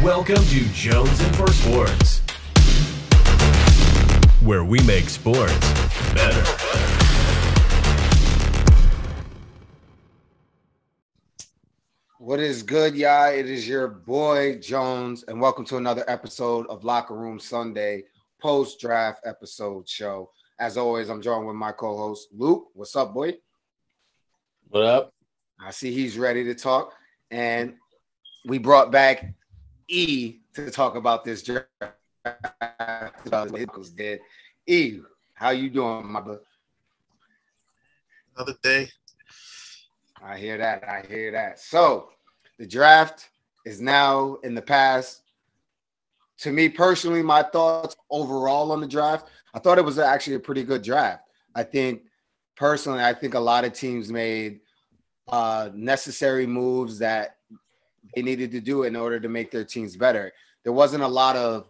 Welcome to Jones and for Sports, where we make sports better. What is good, y'all? It is your boy Jones, and welcome to another episode of Locker Room Sunday post-draft episode show. As always, I'm joined with my co-host Luke. What's up, boy? What up? I see he's ready to talk, and we brought back E to talk about this draft. E, how you doing, my brother? Another day. I hear that. So the draft is now in the past. To me personally, my thoughts overall on the draft, I thought it was actually a pretty good draft. I think a lot of teams made necessary moves that they needed to do in order to make their teams better. There wasn't a lot of,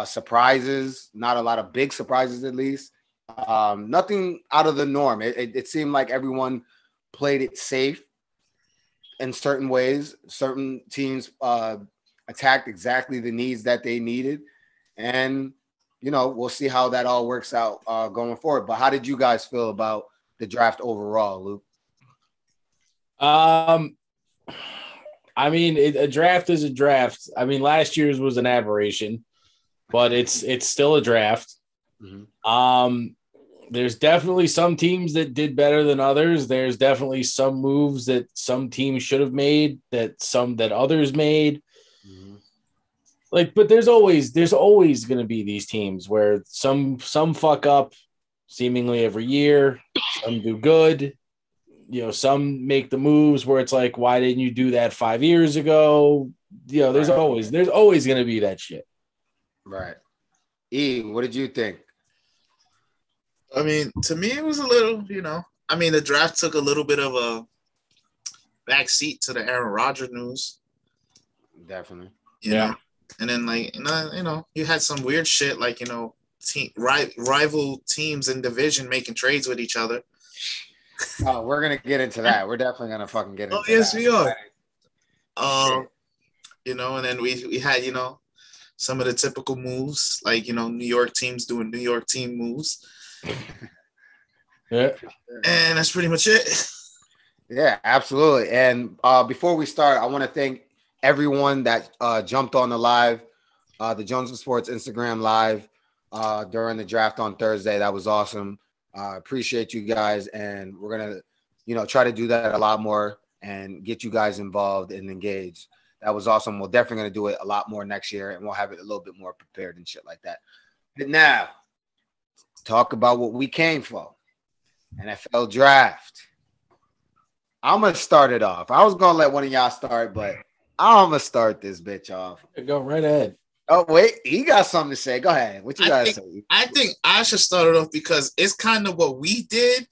surprises, not a lot of big surprises at least. Nothing out of the norm. It seemed like everyone played it safe in certain ways. Certain teams attacked exactly the needs that they needed. And, we'll see how that all works out going forward. But how did you guys feel about the draft overall, Luke? A draft is a draft. Last year's was an aberration, but it's still a draft. Mm-hmm. There's definitely some teams that did better than others. There's definitely some moves that some teams should have made that others made. Mm-hmm. But there's always going to be these teams where some fuck up seemingly every year. Some do good. Some make the moves where it's like, why didn't you do that 5 years ago? There's always going to be that shit. Right. E, what did you think? To me, it was a little, the draft took a little bit of a backseat to the Aaron Rodgers news. Definitely. Yeah. And then, you had some weird shit, rival teams in division making trades with each other. Oh, we're going to get into that. We're definitely going to fucking get into that. Oh, yes, we are. And then we had, some of the typical moves, New York teams doing New York team moves. Yeah. And that's pretty much it. Yeah, absolutely. And before we start, I want to thank everyone that jumped on the live, the Jones and Sports Instagram live during the draft on Thursday. That was awesome. Appreciate you guys. And we're going to, try to do that a lot more and get you guys involved and engaged. That was awesome. We're definitely going to do it a lot more next year, and we'll have it a little bit more prepared and shit like that. But now, talk about what we came for. NFL draft. I'm going to start it off. I was going to let one of y'all start, but I'm going to start this bitch off. Go right ahead. Oh, wait. He got something to say. Go ahead. What you got to say? I think I should start it off because it's kind of what we did.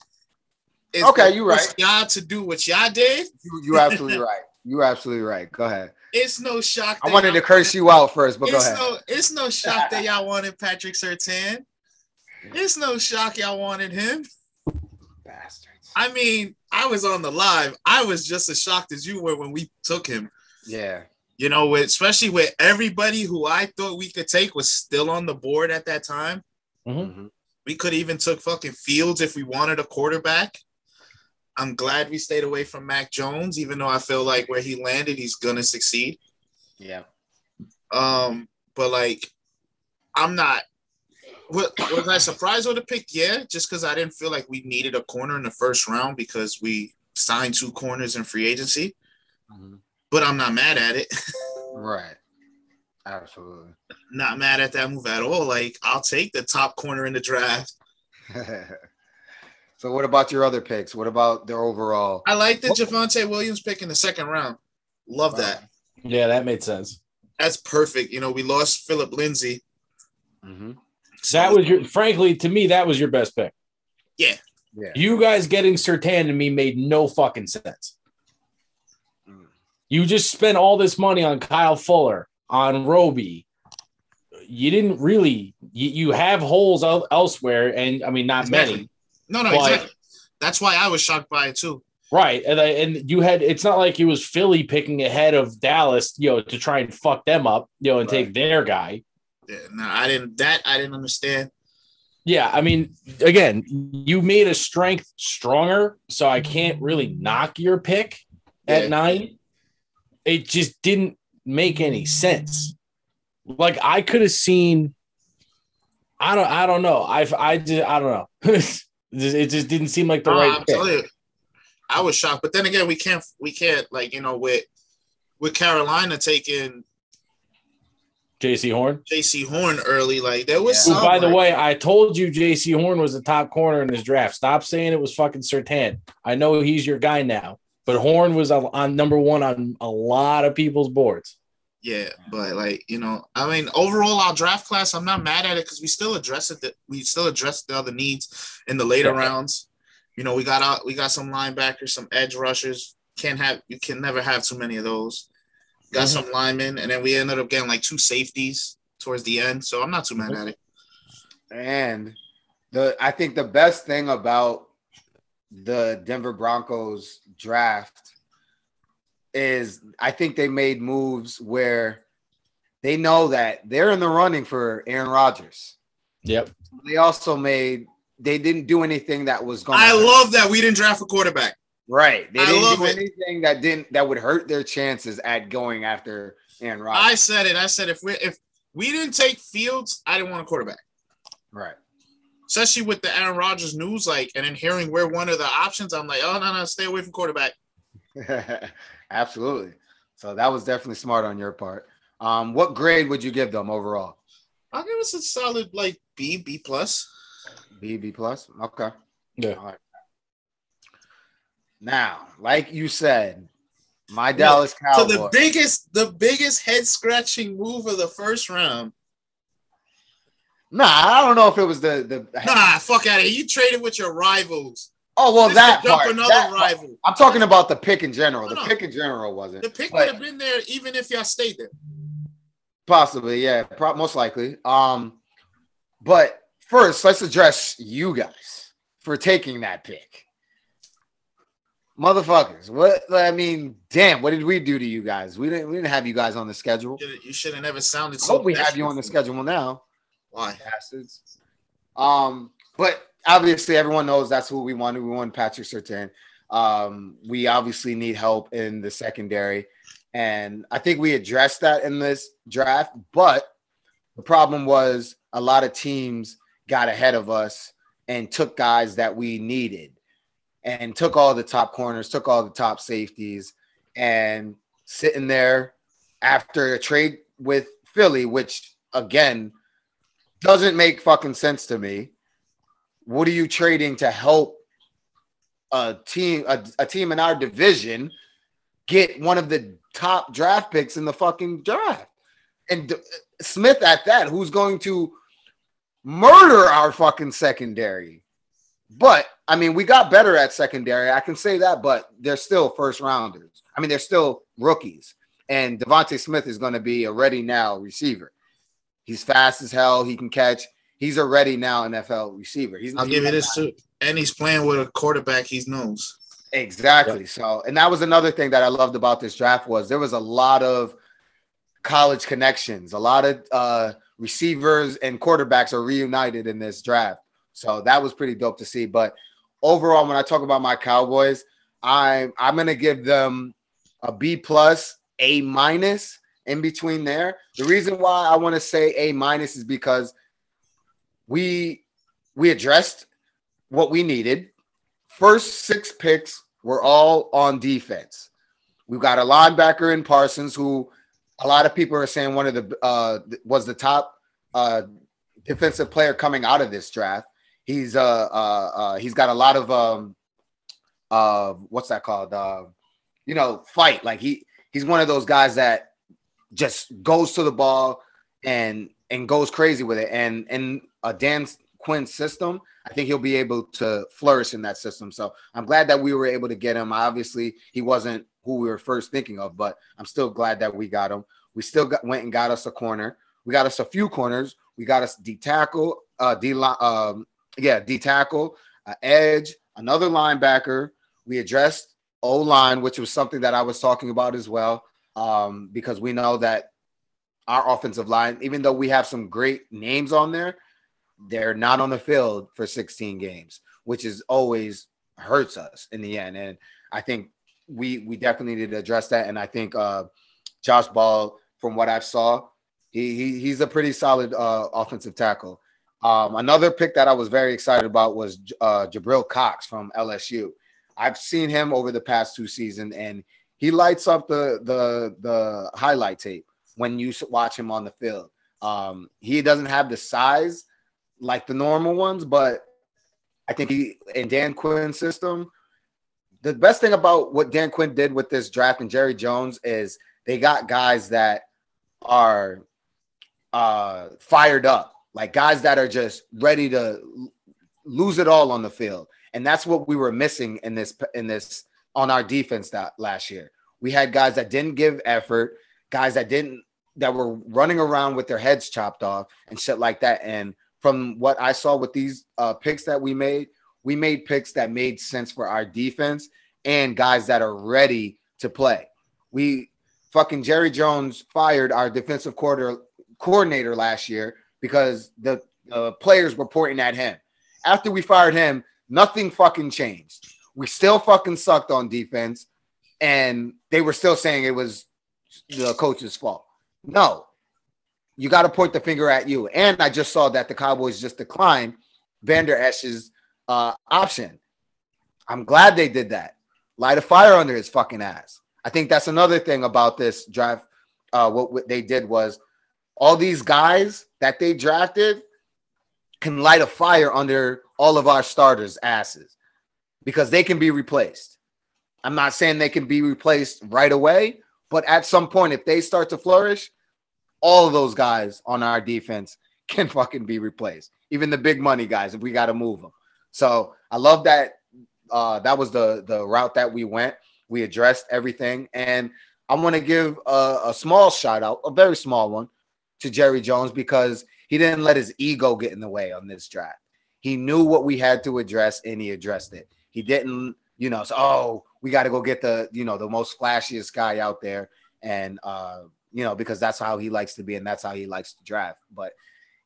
Okay, you're right. Y'all to do what y'all did. You're absolutely right. You're absolutely right. Go ahead. It's no shock. I wanted to curse you out first, but go ahead. It's no shock that y'all wanted Patrick Surtain. It's no shock y'all wanted him. Bastards. I was on the live. I was just as shocked as you were when we took him. Yeah. Especially with everybody who I thought we could take was still on the board at that time. Mm-hmm. We could even took fucking Fields if we wanted a quarterback. I'm glad we stayed away from Mac Jones, even though I feel like where he landed, he's gonna succeed. Yeah. But I'm not. Was I surprised with the pick? Yeah, just because I didn't feel like we needed a corner in the first round because we signed 2 corners in free agency. Mm-hmm. But I'm not mad at it. Right. Absolutely. Not mad at that move at all. I'll take the top corner in the draft. So what about your other picks? What about their overall? I like the Javonte Williams pick in the second round. Love that. Yeah, that made sense. That's perfect. We lost Philip Lindsay. Mm-hmm. That was frankly, to me, that was your best pick. Yeah. You guys getting Surtain to me made no fucking sense. You just spent all this money on Kyle Fuller, on Roby. You didn't really – you have holes elsewhere, and, not exactly. many. No, exactly. That's why I was shocked by it, too. Right. And you had, it's not like it was Philly picking ahead of Dallas, to try and fuck them up, and take their guy. Yeah, no, I didn't understand. Yeah. I mean, again, you made a strength stronger, so I can't really knock your pick at 9. It just didn't make any sense. Like I could have seen, I don't know. I don't know. It just didn't seem like the right pick. I was shocked, but then again, we can't like with Carolina taking J.C. Horn early, like there was some. By the way, I told you J.C. Horn was the top corner in this draft. Stop saying it was fucking Surtain. I know he's your guy now, but Horn was on number 1 on a lot of people's boards. Yeah, but I mean, overall, our draft class, I'm not mad at it because we still addressed the other needs in the later rounds. We got some linebackers, some edge rushers. You can never have too many of those. Got some linemen, and then we ended up getting like 2 safeties towards the end. So I'm not too mad at it. And I think the best thing about the Denver Broncos draft is I think they made moves where they know that they're in the running for Aaron Rodgers. Yep. They didn't do anything that was going to I love that we didn't draft a quarterback. Right. They didn't do anything that would hurt their chances at going after Aaron Rodgers. I said if we didn't take Fields, I didn't want a quarterback. Right. Especially with the Aaron Rodgers news, and then hearing we're one of the options, I'm like, oh no, stay away from quarterback. Absolutely. So that was definitely smart on your part. What grade would you give them overall? I'll give us a solid B plus. B plus. Okay. Yeah. All right. Now, like you said, my Dallas Cowboys. So the biggest head scratching move of the first round. Nah, I don't know if it was the. Nah, fuck out of here. You traded with your rivals. Oh well, that part. Another rival. I'm talking about the pick in general. The pick in general wasn't. The pick would have been there even if y'all stayed there. Possibly, yeah, most likely. But first, let's address you guys for taking that pick. Motherfuckers, damn, what did we do to you guys? We didn't have you guys on the schedule. You should have never sounded so. I hope we have you on the schedule now. Why? Bastards. But obviously everyone knows that's who we wanted. We wanted Patrick Surtain. We obviously need help in the secondary. And I think we addressed that in this draft, but the problem was a lot of teams got ahead of us and took guys that we needed and took all the top corners, took all the top safeties, and sitting there after a trade with Philly, which again doesn't make fucking sense to me. What are you trading to help a team in our division get one of the top draft picks in the fucking draft? And Smith at that, who's going to murder our fucking secondary. But, I mean, we got better at secondary. I can say that, but they're still first rounders. I mean, they're still rookies. And Devontae Smith is going to be a ready now receiver. He's fast as hell. He can catch. He's a ready now NFL receiver. I'll give you this too. And he's playing with a quarterback he knows. Exactly. Yep. So, and that was another thing that I loved about this draft was there was a lot of college connections. A lot of receivers and quarterbacks are reunited in this draft. So that was pretty dope to see. But overall, when I talk about my Cowboys, I'm going to give them a B plus, A minus in between there. The reason why I want to say A minus is because we addressed what we needed. First 6 picks were all on defense. We've got a linebacker in Parsons, who a lot of people are saying one of the was the top defensive player coming out of this draft. He's got a lot of what's that called? Fight. Like he's one of those guys that just goes to the ball and goes crazy with it. And in a Dan Quinn system, I think he'll be able to flourish in that system. So I'm glad that we were able to get him. Obviously, he wasn't who we were first thinking of, but I'm still glad that we got him. We still went and got us a corner. We got us a few corners. We got us D tackle, D tackle, edge, another linebacker. We addressed O-line, which was something that I was talking about as well, because we know that our offensive line, even though we have some great names on there, they're not on the field for 16 games, which is always hurts us in the end. And I think we definitely need to address that. And I think Josh Ball, from what I saw, he's a pretty solid offensive tackle. Another pick that I was very excited about was Jabril Cox from LSU. I've seen him over the past 2 seasons, and he lights up the highlight tape when you watch him on the field. He doesn't have the size like the normal ones, but I think in Dan Quinn's system, the best thing about what Dan Quinn did with this draft and Jerry Jones is they got guys that are fired up, like guys that are just ready to lose it all on the field. And that's what we were missing in this on our defense that last year. We had guys that didn't give effort, guys that were running around with their heads chopped off and shit like that. And from what I saw with these picks that we made picks that made sense for our defense and guys that are ready to play. Fucking Jerry Jones fired our defensive coordinator last year because the players were pointing at him. After we fired him, nothing fucking changed. We still fucking sucked on defense, and they were still saying it was the coach's fault. No. You got to point the finger at you. And I just saw that the Cowboys just declined Vander Esch's option. I'm glad they did that. Light a fire under his fucking ass. I think that's another thing about this draft. What they did was all these guys that they drafted can light a fire under all of our starters' asses because they can be replaced. I'm not saying they can be replaced right away, but at some point, if they start to flourish, all of those guys on our defense can fucking be replaced. Even the big money guys, if we got to move them. So I love that. That was the route that we went. We addressed everything. And I want to give a small shout out, a very small one, to Jerry Jones because he didn't let his ego get in the way on this draft. He knew what we had to address and he addressed it. He didn't, say, we got to go get the most flashiest guy out there. And, because that's how he likes to be and that's how he likes to draft. But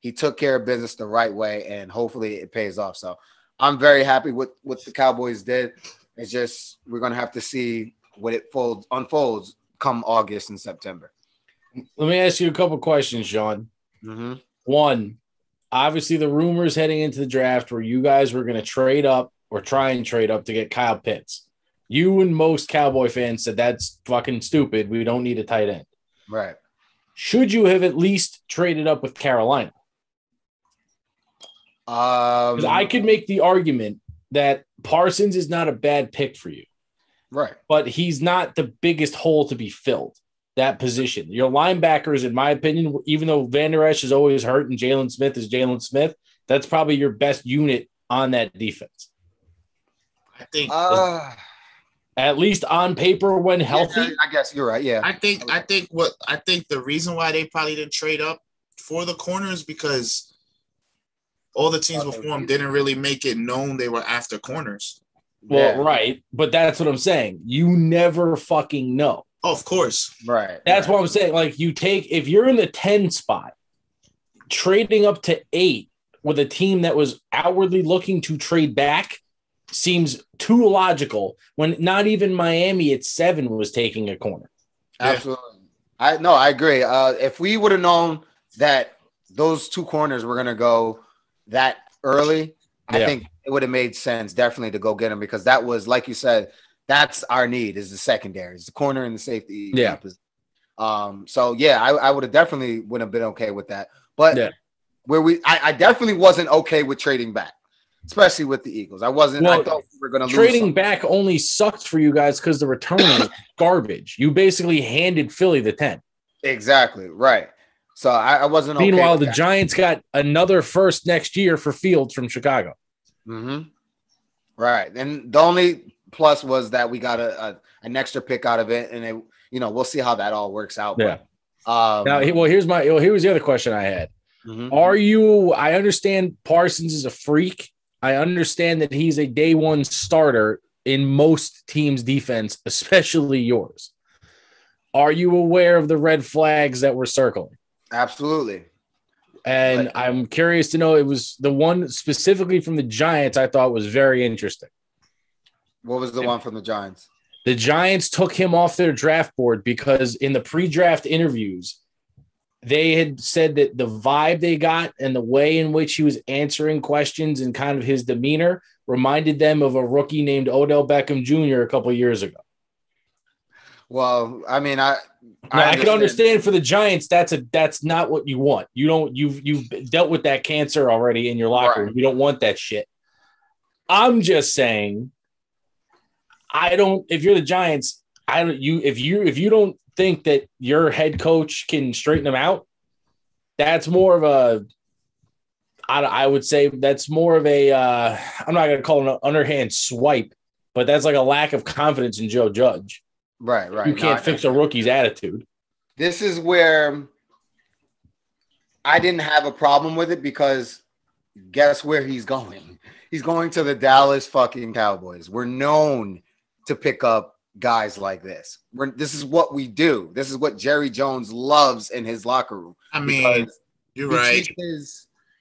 he took care of business the right way, and hopefully it pays off. So I'm very happy with what the Cowboys did. It's just we're going to have to see what it unfolds come August and September. Let me ask you a couple questions, Sean. Mm-hmm. One, obviously the rumors heading into the draft where you guys were going to trade up or try and trade up to get Kyle Pitts. You and most Cowboy fans said that's fucking stupid. We don't need a tight end. Right. Should you have at least traded up with Carolina? 'Cause I could make the argument that Parsons is not a bad pick for you. Right. But he's not the biggest hole to be filled, that position. Your linebackers, in my opinion, even though Vander Esch is always hurt and Jalen Smith is Jalen Smith, that's probably your best unit on that defense. I think at least on paper when healthy. Yeah, I guess you're right. Yeah. I think the reason why they probably didn't trade up for the corners because all the teams before them didn't really make it known they were after corners. Well, right. But that's what I'm saying. You never fucking know. Oh, of course. Right. That's what I'm saying. Like if you're in the 10 spot, trading up to 8 with a team that was outwardly looking to trade back seems too logical when not even Miami at 7 was taking a corner. Absolutely. I agree. If we would have known that those 2 corners were going to go that early, I think it would have made sense definitely to go get them because that was, like you said, that's our need is the secondary, it's the corner and the safety. Yeah. So yeah, I would have definitely would have been okay with that. But I definitely wasn't okay with trading back, especially with the Eagles. I thought we were going to lose. Trading back only sucked for you guys because the return was garbage. You basically handed Philly the 10. Exactly. Right. So I wasn't okay. Meanwhile, the Giants got another first next year for Fields from Chicago. Mm-hmm. Right. And the only plus was that we got an extra pick out of it, and we'll see how that all works out. Yeah. But, here's the other question I had. Mm-hmm. I understand Parsons is a freak. I understand that he's a day one starter in most teams' defense, especially yours. Are you aware of the red flags that were circling? Absolutely. And I'm curious to know, it was the one specifically from the Giants I thought was very interesting. What was the one from the Giants? The Giants took him off their draft board because in the pre-draft interviews, they had said that the vibe they got and the way in which he was answering questions and kind of his demeanor reminded them of a rookie named Odell Beckham Jr. a couple of years ago. Well, I mean, I can understand for the Giants, that's not what you want. You've dealt with that cancer already in your locker room. You don't want that shit. I'm just saying, if you're the Giants, if you don't think that your head coach can straighten them out, that's more of I would say that's more of a I'm not going to call it an underhand swipe, but that's like a lack of confidence in Joe Judge. Right. You can't fix a rookie's attitude. This is where I didn't have a problem with it because guess where he's going? He's going to the Dallas fucking Cowboys. We're known to pick up guys like this. This is what we do. This is what Jerry Jones loves in his locker room. I mean, you're right.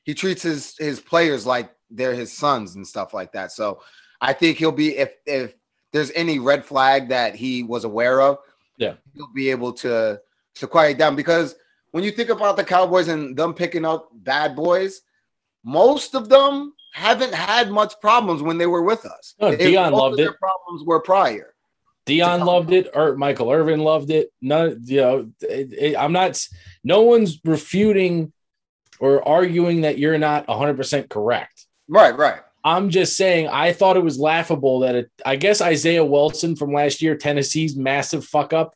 He treats his players like they're his sons and stuff like that. So I think he'll be, if there's any red flag that he was aware of, he'll be able to quiet down. Because when you think about the Cowboys and them picking up bad boys, most of them haven't had much problems when they were with us. No, Deion loved it. Their problems were prior. Deion loved it. Or Michael Irvin loved it. No one's refuting or arguing that you're not 100% correct. Right. I'm just saying, I thought it was laughable that I guess Isaiah Wilson from last year, Tennessee's massive fuck up,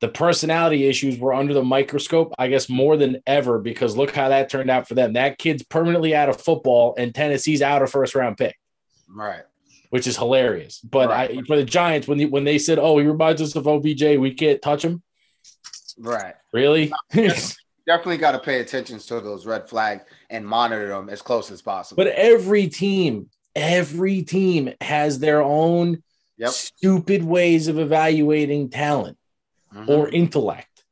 the personality issues were under the microscope, I guess, more than ever, because look how that turned out for them. That kid's permanently out of football, and Tennessee's out a first-round pick. Right. Which is hilarious. But for the Giants, when they said, oh, he reminds us of OBJ, we can't touch him. Right. Really? Definitely got to pay attention to those red flags and monitor them as close as possible. But every team has their own stupid ways of evaluating talent or intellect.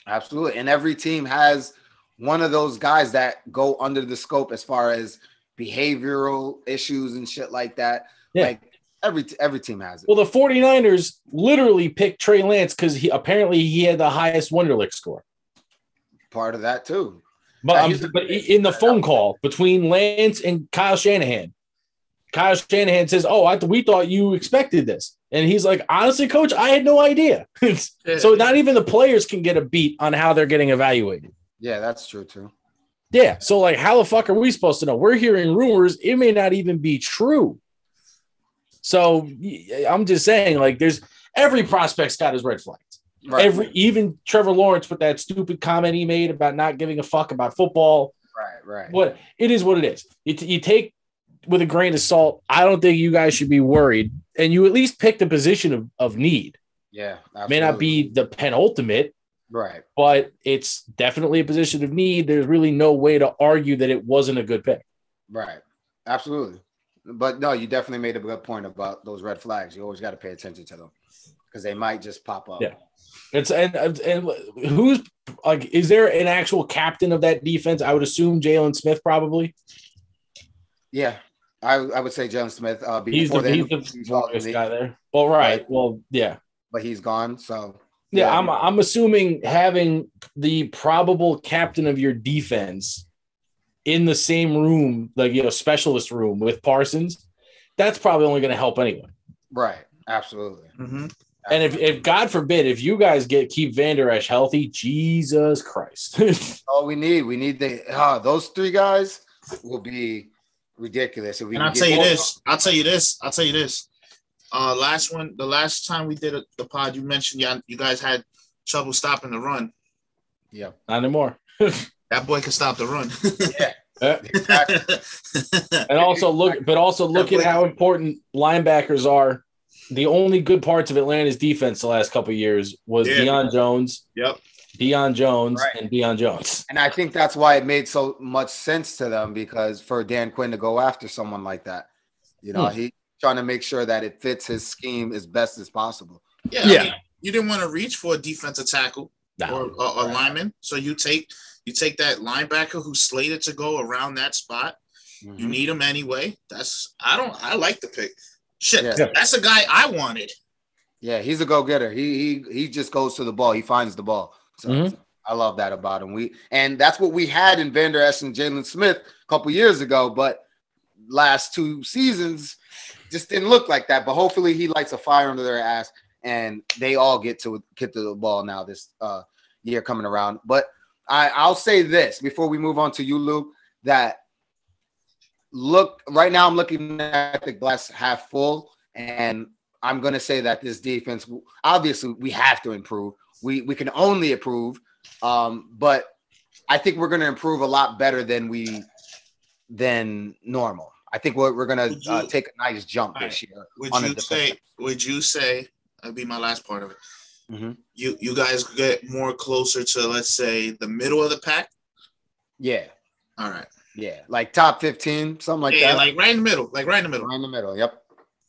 Absolutely. And every team has one of those guys that go under the scope as far as behavioral issues and shit like that. Yeah. Like every team has it. Well, the 49ers literally picked Trey Lance because he had the highest Wonderlic score. Part of that too. But in the phone call between Lance and Kyle Shanahan says, oh, we thought you expected this. And he's like, honestly, coach, I had no idea. So not even the players can get a beat on how they're getting evaluated. Yeah, that's true too. Yeah. So like, how the fuck are we supposed to know? We're hearing rumors. It may not even be true. So I'm just saying, like, every prospect's got his red flags. Right. Even Trevor Lawrence with that stupid comment he made about not giving a fuck about football. Right. What it is, what it is. You take with a grain of salt. I don't think you guys should be worried, and you at least picked a position of need. Yeah, absolutely. May not be the penultimate, right? But it's definitely a position of need. There's really no way to argue that it wasn't a good pick. Right. Absolutely. But no, you definitely made a good point about those red flags. You always got to pay attention to them because they might just pop up. Yeah. It's and who's like, is there an actual captain of that defense? I would assume Jalen Smith probably. Yeah, I would say Jalen Smith. He's the longest guy there. Well, right. Well, yeah, but he's gone. So yeah, I'm assuming having the probable captain of your defense in the same room, like specialist room with Parsons, that's probably only going to help anyway. Right. Absolutely. Mm-hmm. And if God forbid, if you guys keep Van Der Esch healthy, Jesus Christ. All we need those three guys will be ridiculous. And I'll tell you this. The last time we did the pod, you mentioned you guys had trouble stopping the run. Yeah. Not anymore. That boy can stop the run. Yeah. Exactly. And also look at how important linebackers are. The only good parts of Atlanta's defense the last couple of years was Deion Jones. Yep. Deion Jones and Deion Jones. And I think that's why it made so much sense to them, because for Dan Quinn to go after someone like that, trying to make sure that it fits his scheme as best as possible. Yeah. I mean, you didn't want to reach for a defensive tackle or a lineman, so you take that linebacker who's slated to go around that spot. Mm-hmm. You need him anyway. I like the pick. Shit, that's a guy I wanted. Yeah, he's a go-getter. He just goes to the ball. He finds the ball. So I love that about him. And that's what we had in Vander Esch and Jalen Smith a couple years ago, but last 2 seasons just didn't look like that. But hopefully he lights a fire under their ass and they all get to the ball now this year coming around. But I'll say this before we move on to you, Luke, that right now I'm looking at the glass half full, and I'm going to say that this defense, obviously we have to improve. We can only improve, but I think we're going to improve a lot better than normal. I think we're going to take a nice jump this year. Would you say, that'd be my last part of it. Mm-hmm. You guys get more closer to, let's say, the middle of the pack? Yeah. All right. Yeah, like top 15, something like that. Yeah, like right in the middle. Right in the middle, yep.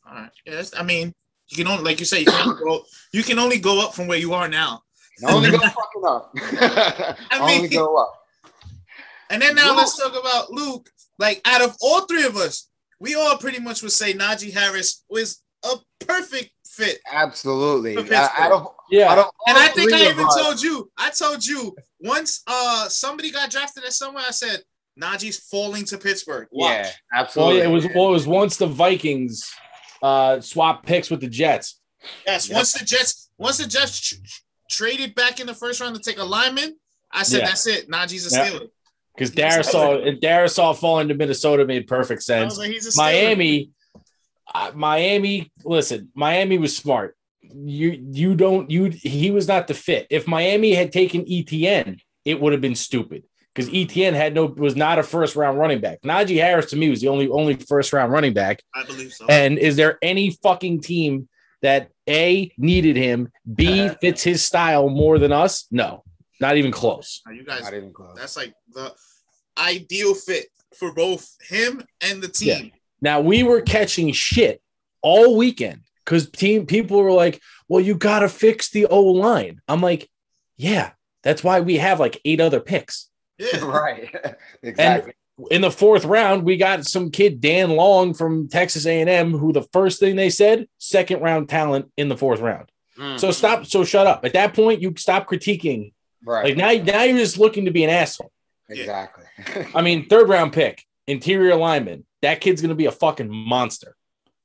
All right. Yes, I mean, you can only, like you say, you can only go up from where you are now. Only go fucking up. Only go up. And then now let's talk about Luke. Like, out of all 3 of us, we all pretty much would say Najee Harris was a perfect fit. Absolutely. And I think I even told you once somebody got drafted at somewhere, I said, Najee's falling to Pittsburgh. Watch. Yeah, absolutely. It was once the Vikings swapped picks with the Jets. Yes, once the Jets traded back in the first round to take a lineman, I said that's it. Najee's a Steeler. Because Darisaw falling to Minnesota made perfect sense. Like, he's a Steeler. Miami. Listen, Miami was smart. He was not the fit. If Miami had taken ETN, it would have been stupid. Because ETN was not a first round running back. Najee Harris to me was the only first round running back. I believe so. And is there any fucking team that A, needed him, B, fits his style more than us? No, not even close. You guys, not even close. That's like the ideal fit for both him and the team. Yeah. Now we were catching shit all weekend because people were like, "Well, you got to fix the O line." I'm like, "Yeah, that's why we have like 8 other picks." Yeah, right. Exactly. And in the 4th round, we got some kid, Dan Long from Texas A&M, who the first thing they said, 2nd round talent in the 4th round. So shut up. At that point, you stop critiquing. Right. Like now you're just looking to be an asshole. Exactly. I mean, 3rd round pick, interior lineman. That kid's going to be a fucking monster.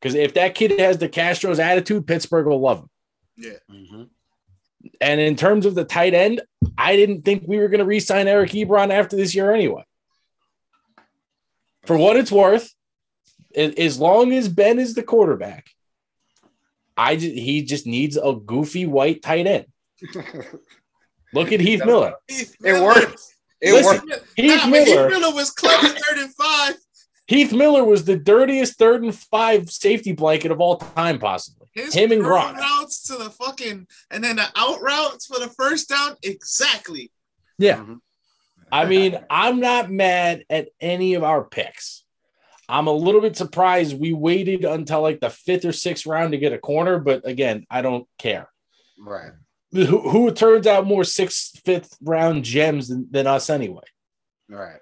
Because if that kid has the Castro's attitude, Pittsburgh will love him. Yeah. Mm-hmm. And in terms of the tight end, I didn't think we were going to re-sign Eric Ebron after this year anyway. For what it's worth, as long as Ben is the quarterback, he just needs a goofy white tight end. Look at Heath Miller. It works. Heath Miller was clever 3rd and 5. Heath Miller was the dirtiest 3rd and 5 safety blanket of all time, possibly. Him and Gronk. Routes to the fucking, and then the out routes for the first down. Exactly. Yeah. Mm-hmm. I mean, I'm not mad at any of our picks. I'm a little bit surprised we waited until like the 5th or 6th round to get a corner, but again, I don't care. Right. Who turns out more 6th, 5th round gems than us anyway? Right.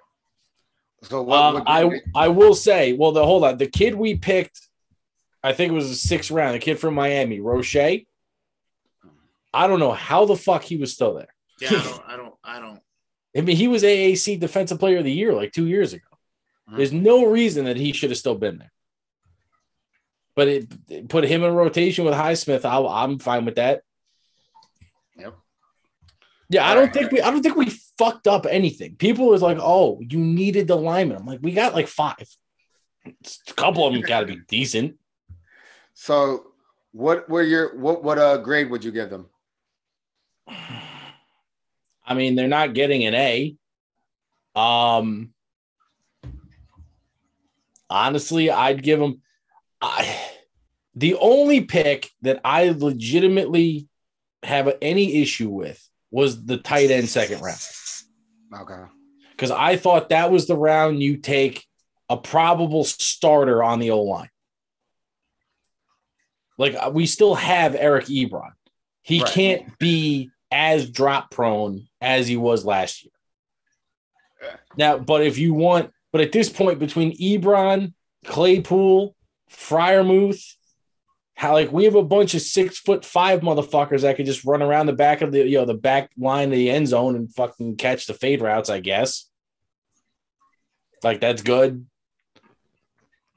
So what I will say, hold on. The kid we picked, I think it was the 6th round, the kid from Miami, Roche. I don't know how the fuck he was still there. Yeah, I don't. I mean, he was AAC Defensive Player of the Year like 2 years ago. Mm-hmm. There's no reason that he should have still been there. But it put him in a rotation with Highsmith. I'm fine with that. Yep. Yeah, I don't think we fucked up anything. People was like, "Oh, you needed the lineman." I'm like, we got like 5. A couple of them got to be decent. So, what grade would you give them? I mean, they're not getting an A. Honestly, I'd give them. The only pick that I legitimately have any issue with was the tight end 2nd round. Okay. Because I thought that was the round you take a probable starter on the O-line. Like we still have Eric Ebron. He Right. can't be as drop prone as he was last year. Now, but at this point, between Ebron, Claypool, Freiermuth, we have a bunch of 6'5" motherfuckers that could just run around the back of the back line of the end zone and fucking catch the fade routes, I guess. Like that's good.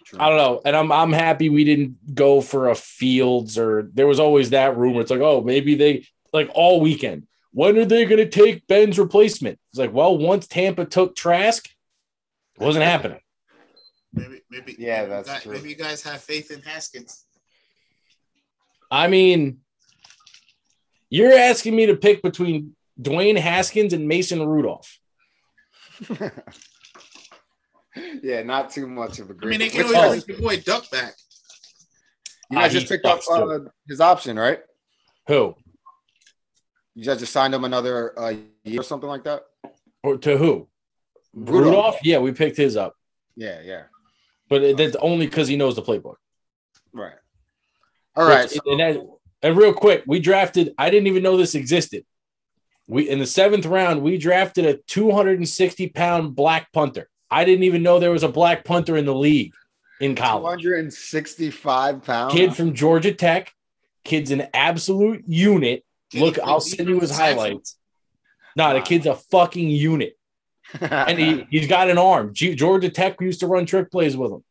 True. I don't know. And I'm happy we didn't go for a Fields, or there was always that rumor. It's like, oh, maybe they all weekend. When are they going to take Ben's replacement? It's like, well, once Tampa took Trask, it wasn't happening. Maybe that's true. Maybe you guys have faith in Haskins. I mean, you're asking me to pick between Dwayne Haskins and Mason Rudolph. Yeah, not too much of a great. I mean, they can always bring your boy Duck back. You guys just picked up his option, right? Who? You guys just signed him another year or something like that? Or to who? Rudolph? Yeah, we picked his up. Yeah. But that's only because he knows the playbook. Right. All right. And real quick, we drafted, I didn't even know this existed. In the 7th round, we drafted a 260-pound black punter. I didn't even know there was a black punter in the league in college. 265 pounds. Kid from Georgia Tech. Kid's an absolute unit. Look, I'll send you his highlights. No, the kid's a fucking unit. And he's got an arm. Georgia Tech used to run trick plays with him.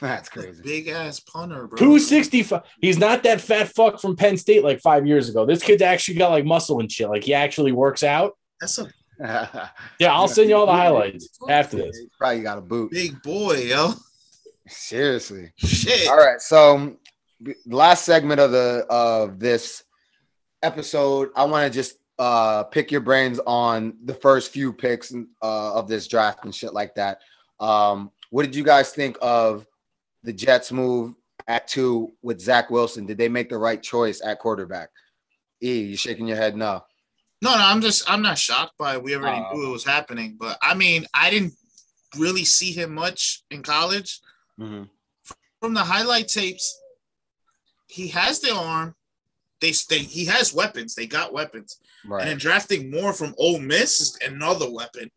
That's crazy. Big ass punter, bro. 265. He's not that fat fuck from Penn State like 5 years ago. This kid's actually got like muscle and shit. Like he actually works out. That's a yeah. I'll send you all the highlights after this. He probably got a boot. Big boy, yo. Seriously. Shit. All right. So last segment of this episode, I want to just pick your brains on the first few picks of this draft and shit like that. What did you guys think of the Jets move at 2 with Zach Wilson? Did they make the right choice at quarterback? You shaking your head no. No, I'm not shocked by it. We already knew it was happening. But I mean, I didn't really see him much in college. Mm-hmm. From the highlight tapes, he has the arm. He has weapons. They got weapons. Right. And then drafting more from Ole Miss is another weapon.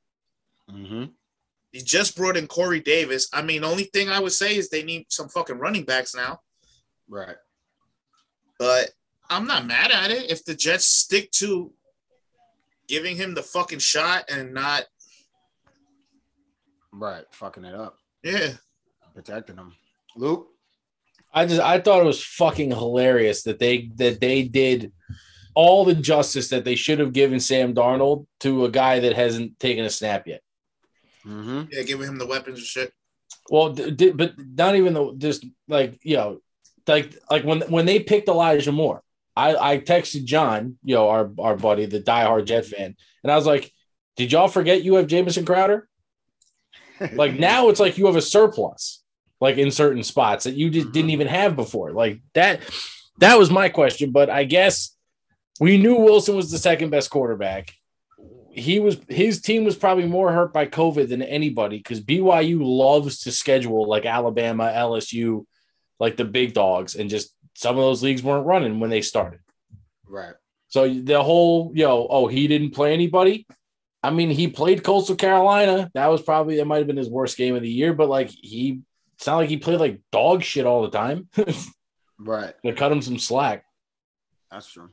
Mm-hmm. He just brought in Corey Davis. I mean, the only thing I would say is they need some fucking running backs now. Right. But I'm not mad at it if the Jets stick to giving him the fucking shot and not fucking it up. Yeah. Protecting him. Luke? I thought it was fucking hilarious that they did all the justice that they should have given Sam Darnold to a guy that hasn't taken a snap yet. Mm-hmm. Yeah, giving him the weapons and shit. Well, but not even just like, you know, like when they picked Elijah Moore, I texted John, you know, our buddy, the diehard Jet fan, and I was like, did y'all forget you have Jamison Crowder? Like now it's like you have a surplus, like in certain spots that you just didn't even have before. Like that was my question, but I guess we knew Wilson was the second best quarterback. His team was probably more hurt by COVID than anybody because BYU loves to schedule like Alabama, LSU, like the big dogs, and just some of those leagues weren't running when they started. Right. So the whole, he didn't play anybody. I mean, he played Coastal Carolina. That might have been his worst game of the year, but like it's not like he played like dog shit all the time. Right. They cut him some slack. That's true.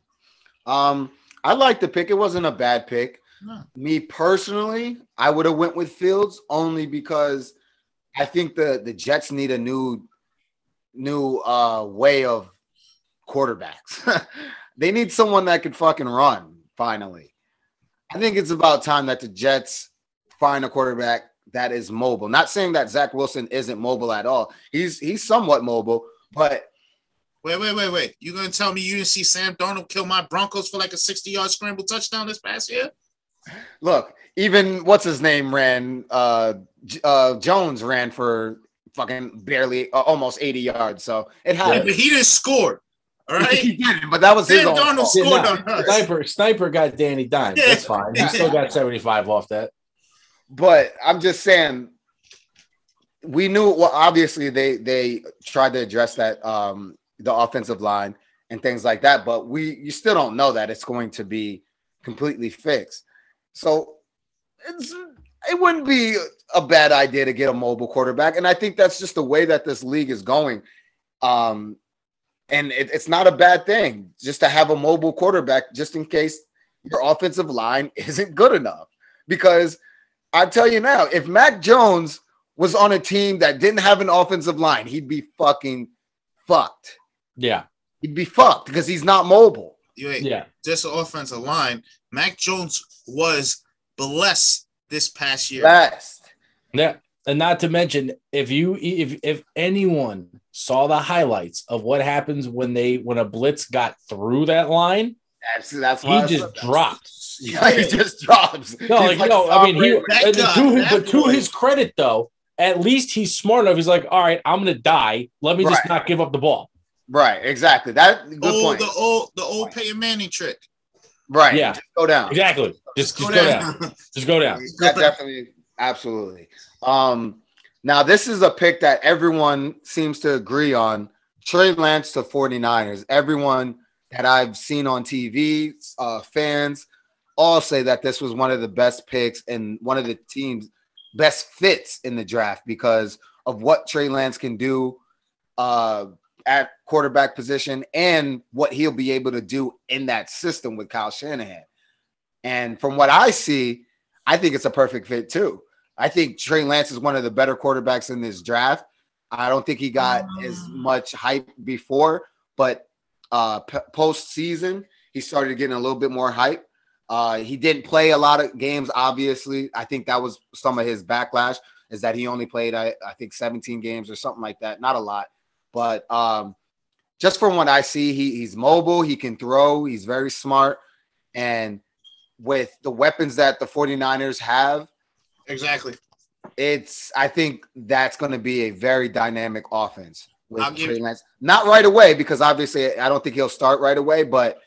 I like the pick. It wasn't a bad pick. No. Me personally, I would have went with Fields only because I think the Jets need a new way of quarterbacks. They need someone that could fucking run finally. I think it's about time that the Jets find a quarterback that is mobile. Not saying that Zach Wilson isn't mobile at all. He's somewhat mobile, but wait. You gonna tell me you didn't see Sam Darnold kill my Broncos for like a 60-yard scramble touchdown this past year? Look, even what's his name ran Jones ran for fucking barely almost 80 yards. So it happened. Yeah, but he didn't score. All right. He didn't, but that was his own Darnold fault. scored on us. Sniper got Danny Dimes. Yeah. That's fine. He still got 75 off that. But I'm just saying, we knew. Well, obviously they tried to address that the offensive line and things like that. But you still don't know that it's going to be completely fixed. So it wouldn't be a bad idea to get a mobile quarterback. And I think that's just the way that this league is going. And it's not a bad thing just to have a mobile quarterback just in case your offensive line isn't good enough. Because I tell you now, if Mac Jones was on a team that didn't have an offensive line, he'd be fucking fucked. Yeah. He'd be fucked because he's not mobile. Yeah. Just an offensive line. Mac Jones was blessed this past year. Blessed. Yeah. And not to mention, if anyone saw the highlights of what happens when a blitz got through that line, that's why he just dropped. Yeah, he just drops. To his credit though, at least he's smart enough. He's like, all right, I'm gonna die. Let me just not give up the ball. Right, exactly. That good point. The old Peyton Manning trick. Right. Yeah. Just go down. Exactly. Just go down. Just go down. That definitely, absolutely. Now this is a pick that everyone seems to agree on. Trey Lance to 49ers. Everyone that I've seen on TV, fans, all say that this was one of the best picks and one of the team's best fits in the draft because of what Trey Lance can do at quarterback position and what he'll be able to do in that system with Kyle Shanahan. And from what I see, I think it's a perfect fit too. I think Trey Lance is one of the better quarterbacks in this draft. I don't think he got as much hype before, but post-season, he started getting a little bit more hype. He didn't play a lot of games, obviously. I think that was some of his backlash, is that he only played, I think, 17 games or something like that. Not a lot. But just from what I see, he's mobile. He can throw. He's very smart. And with the weapons that the 49ers have, exactly, I think that's going to be a very dynamic offense with Trey Lance. Not right away, because obviously I don't think he'll start right away, but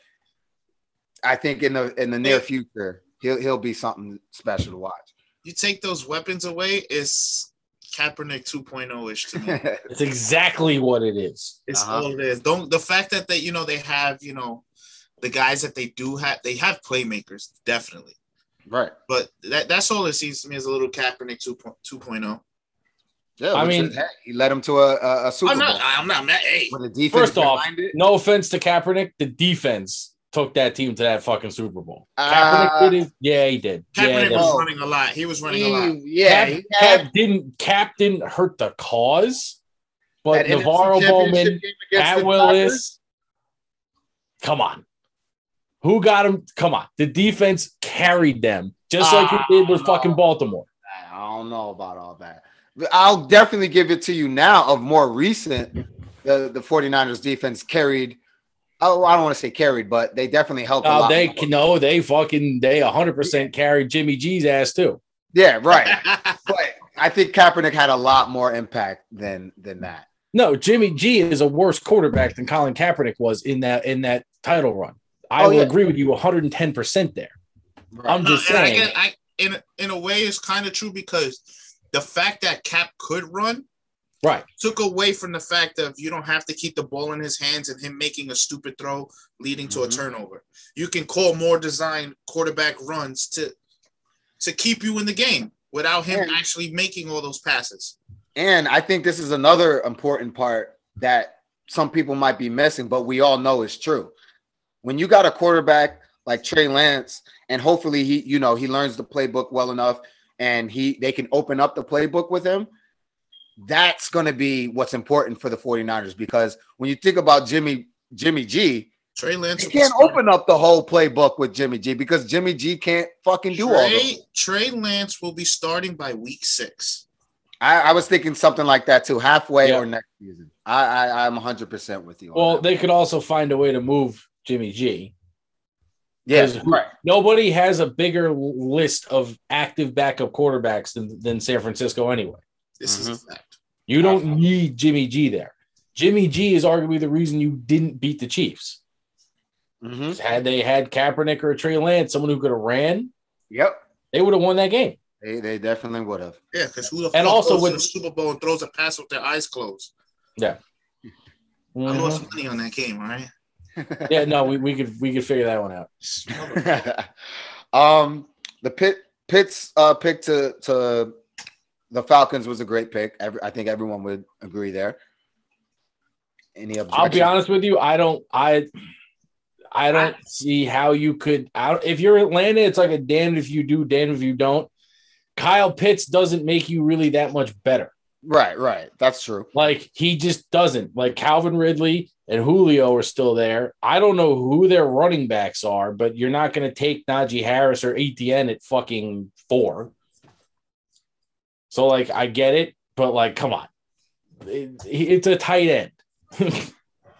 I think in the near future he'll be something special to watch. You take those weapons away, it's Kaepernick 2.0-ish to me. It's exactly what it is. It's all it is. The fact that they have the guys that they have playmakers, definitely. Right. But that's all it seems to me is a little Kaepernick 2.0. Yeah, I mean, he led him to a Super Bowl. I'm not mad. Hey. With the defense first off, no offense to Kaepernick, the defense took that team to that fucking Super Bowl. Kaepernick did it. Yeah, he did. Kaepernick was running a lot. He was running a lot. Yeah, Cap didn't hurt the cause, but Navarro Bowman, Pat Willis, come on. Who got him? Come on. The defense carried them, just like it did with fucking Baltimore. I don't know about all that. I'll definitely give it to you now of more recent. The 49ers defense carried. Oh, I don't want to say carried, but they definitely helped a lot. They 100% carried Jimmy G's ass too. Yeah, right. But I think Kaepernick had a lot more impact than that. No, Jimmy G is a worse quarterback than Colin Kaepernick was in that title run. I will agree with you 110% there. Right. I'm just saying. In a way, it's kind of true because the fact that Cap could run took away from the fact of you don't have to keep the ball in his hands and him making a stupid throw leading to a turnover. You can call more design quarterback runs to keep you in the game without him actually making all those passes. And I think this is another important part that some people might be missing, but we all know is true. When you got a quarterback like Trey Lance, and hopefully he learns the playbook well enough and they can open up the playbook with him, that's going to be what's important for the 49ers, because when you think about Jimmy G, Trey Lance, you can't open up the whole playbook with Jimmy G because Jimmy G can't fucking do all that. Trey Lance will be starting by week 6. I was thinking something like that too, halfway or next season. I'm 100% with you. Well, they could also find a way to move Jimmy G. Yes, right. Nobody has a bigger list of active backup quarterbacks than San Francisco anyway. This is a fact. You don't need Jimmy G there. Jimmy G is arguably the reason you didn't beat the Chiefs. Had they had Kaepernick or Trey Lance, someone who could have ran, they would have won that game. They definitely would have. Yeah, because who the fuck goes to the Super Bowl and throws a pass with their eyes closed? Yeah. I lost money on that game. All right. Yeah, no, we could figure that one out. The Pitt's pick to the Falcons was a great pick. I think everyone would agree there. Any objections? I'll be honest with you. I don't see how you could if you're Atlanta, it's like a damned if you do, damned if you don't. Kyle Pitts doesn't make you really that much better. Right. That's true. Like, he just doesn't. Like, Calvin Ridley and Julio are still there. I don't know who their running backs are, but you're not going to take Najee Harris or Etienne at fucking 4. So, like, I get it, but, like, come on. It's a tight end.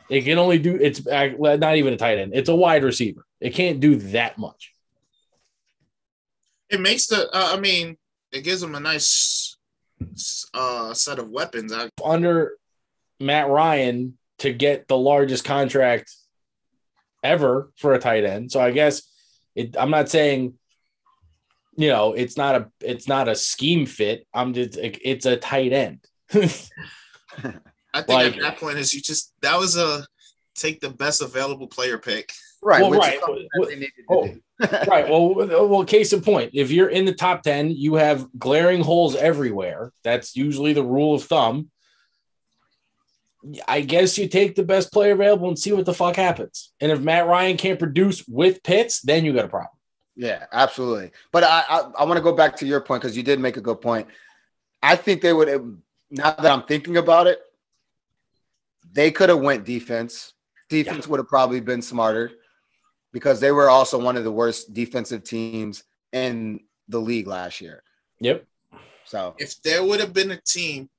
It can only do – it's not even a tight end. It's a wide receiver. It can't do that much. It makes it gives them a nice set of weapons. Under Matt Ryan to get the largest contract ever for a tight end. So I guess I'm not saying, it's not a scheme fit. It's a tight end. I think at that point that was a take the best available player pick. Right. Well, right. Right. Well, case in point, if you're in the top 10, you have glaring holes everywhere. That's usually the rule of thumb. I guess you take the best player available and see what the fuck happens. And if Matt Ryan can't produce with Pitts, then you got a problem. Yeah, absolutely. But I want to go back to your point because you did make a good point. I think they would, now that I'm thinking about it, they could have went defense. Defense would have probably been smarter because they were also one of the worst defensive teams in the league last year. Yep. So if there would have been a team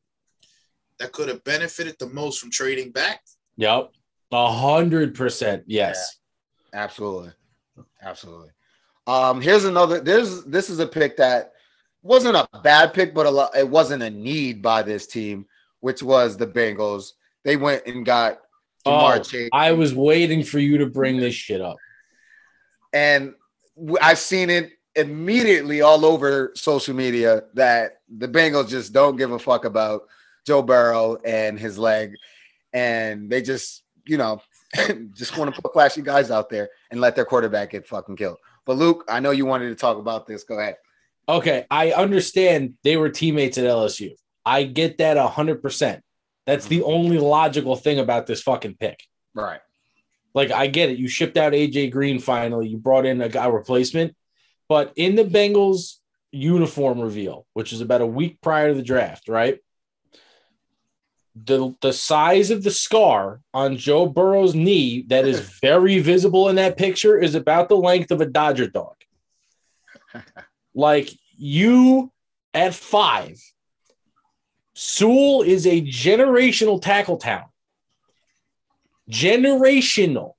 that could have benefited the most from trading back. Yep. 100%. Yes. Yeah, absolutely. Here's another, this is a pick that wasn't a bad pick, but it wasn't a need by this team, which was the Bengals. They went and got Jamar Chase. I was waiting for you to bring this shit up. And I've seen it immediately all over social media that the Bengals just don't give a fuck about Joe Burrow and his leg. And they just, just want to put flashy guys out there and let their quarterback get fucking killed. But Luke, I know you wanted to talk about this. Go ahead. Okay. I understand they were teammates at LSU. I get that 100%. That's the only logical thing about this fucking pick. Right. Like, I get it. You shipped out AJ Green finally. You brought in a guy replacement. But in the Bengals uniform reveal, which is about a week prior to the draft, right? The size of the scar on Joe Burrow's knee that is very visible in that picture is about the length of a Dodger dog. Like, you at 5, Sewell is a generational tackle town. Generational.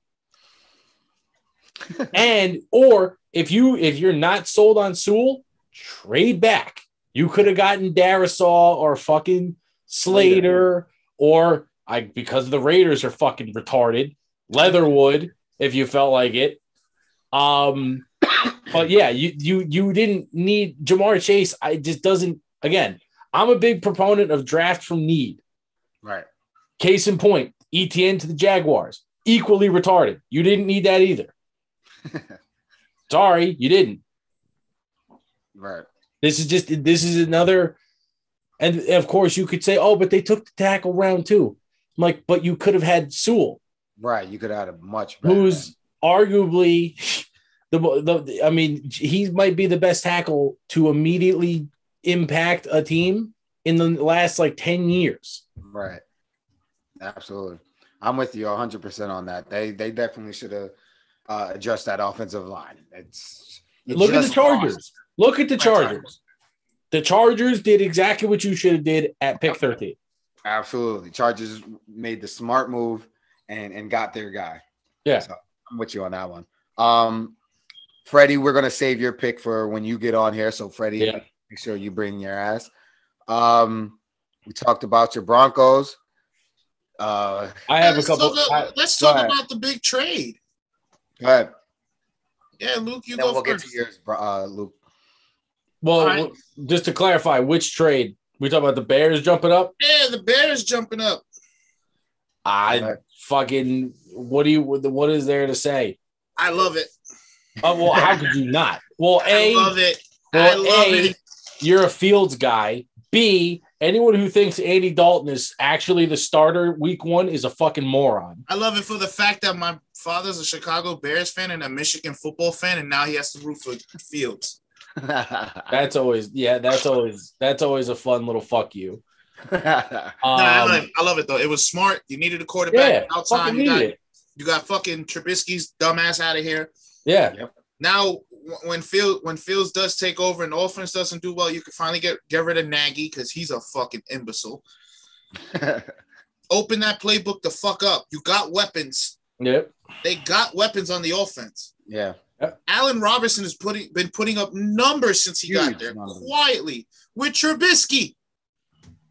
Or if you're not sold on Sewell, trade back. You could have gotten Darisaw or fucking Slater or because the Raiders are fucking retarded, Leatherwood, if you felt like it. But yeah, you didn't need Jamar Chase. I just doesn't. Again, I'm a big proponent of draft from need. Right. Case in point, ETN to the Jaguars, equally retarded. You didn't need that either. Sorry, you didn't. Right. This is another. And of course, you could say, "Oh, but they took the tackle round 2." I'm like, but you could have had Sewell, right? You could have had a much better, who's arguably I mean, he might be the best tackle to immediately impact a team in the last 10 years. Right. Absolutely. I'm with you 100% on that. They definitely should have addressed that offensive line. Look at the Chargers. Look at the Chargers. The Chargers did exactly what you should have did at pick 13. Absolutely. Chargers made the smart move and got their guy. Yeah. So I'm with you on that one. Freddie, we're going to save your pick for when you get on here. So Freddie, make sure you bring your ass. We talked about your Broncos. I have a couple. Let's talk about the big trade. Go ahead. Yeah, Luke, you then go we'll first. Get to yours, Luke. Well, just to clarify, which trade? We talking about the Bears jumping up? Yeah, the Bears jumping up. Fucking, what is there to say? I love it. Well, how could you not? Well, I love it. I love it. You're a Fields guy. B, anyone who thinks Andy Dalton is actually the starter week 1 is a fucking moron. I love it for the fact that my father's a Chicago Bears fan and a Michigan football fan, and now he has to root for Fields. That's always a fun little fuck you. I love it though. It was smart. You needed a quarterback outside. You got fucking Trubisky's dumbass out of here. Yeah. Yep. Now when Fields does take over and the offense doesn't do well, you can finally get rid of Nagy because he's a fucking imbecile. Open that playbook the fuck up. You got weapons. Yep. They got weapons on the offense. Yeah. Yep. Allen Robinson has been putting up numbers since he got there quietly with Trubisky.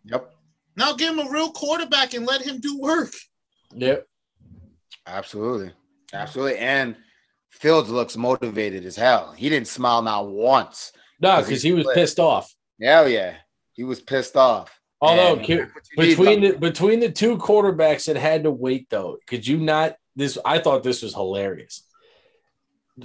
Yep. Now give him a real quarterback and let him do work. Yep. Absolutely. And Fields looks motivated as hell. He didn't smile not once. No, because he was pissed off. Hell yeah. He was pissed off. Although between the two quarterbacks that had to wait, though, could you not? I thought this was hilarious.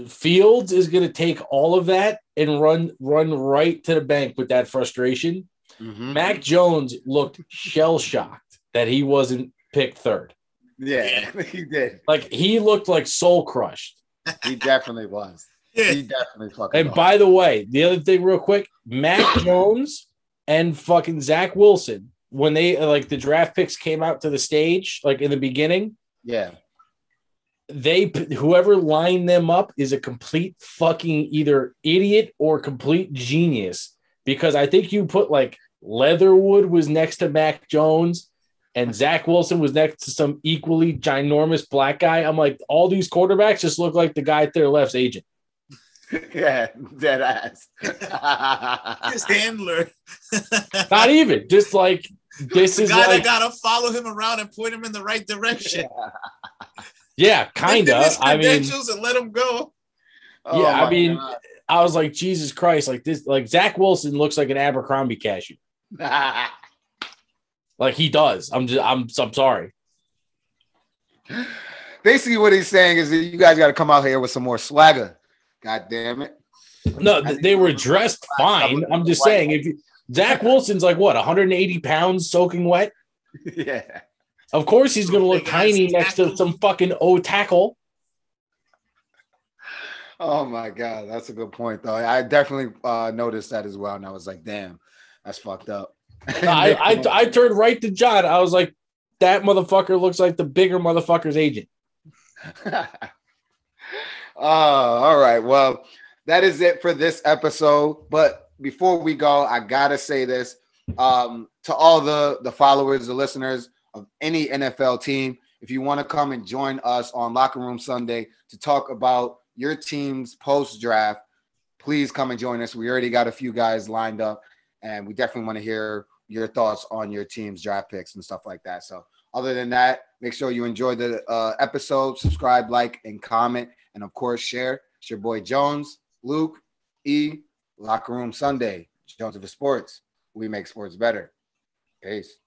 Fields is going to take all of that and run right to the bank with that frustration. Mm-hmm. Mac Jones looked shell-shocked that he wasn't picked third. Yeah, he did. Like, he looked like soul-crushed. He definitely was. He definitely fucking And was. by the way, the other thing real quick, Mac Jones and fucking Zach Wilson, when they, like, the draft picks came out to the stage, like, in the beginning, yeah, whoever lined them up is a complete fucking either idiot or complete genius, because I think you put, like, Leatherwood was next to Mac Jones and Zach Wilson was next to some equally ginormous black guy. I'm like, all these quarterbacks just look like the guy at their left's agent. yeah, dead ass. His handler. Not even, just like, this the is guy like, that gotta follow him around and point him in the right direction. yeah, kind of. I mean, and let him go. Oh, yeah, I mean, God. I was like, Jesus Christ, like this, like Zach Wilson looks like an Abercrombie cashier. Like he does. I'm sorry. Basically, what he's saying is that you guys got to come out here with some more swagger. God damn it. No, they were dressed fine. I'm just saying, Zach Wilson's like what, 180 pounds soaking wet? Yeah. Of course he's going to look tiny next to some fucking tackle. Oh my God, that's a good point though. I definitely noticed that as well, and I was like, "Damn, that's fucked up." I turned right to John. I was like, "That motherfucker looks like the bigger motherfucker's agent." All right. Well, that is it for this episode. But before we go, I gotta say this to all the followers, the listeners of any NFL team. If you want to come and join us on Locker Room Sunday to talk about your team's post-draft, please come and join us. We already got a few guys lined up, and we definitely want to hear your thoughts on your team's draft picks and stuff like that. So other than that, make sure you enjoy the episode, subscribe, like, and comment, and of course, share. It's your boy Jones, Luke, E, Locker Room Sunday, Jones of the Sports. We make sports better. Peace.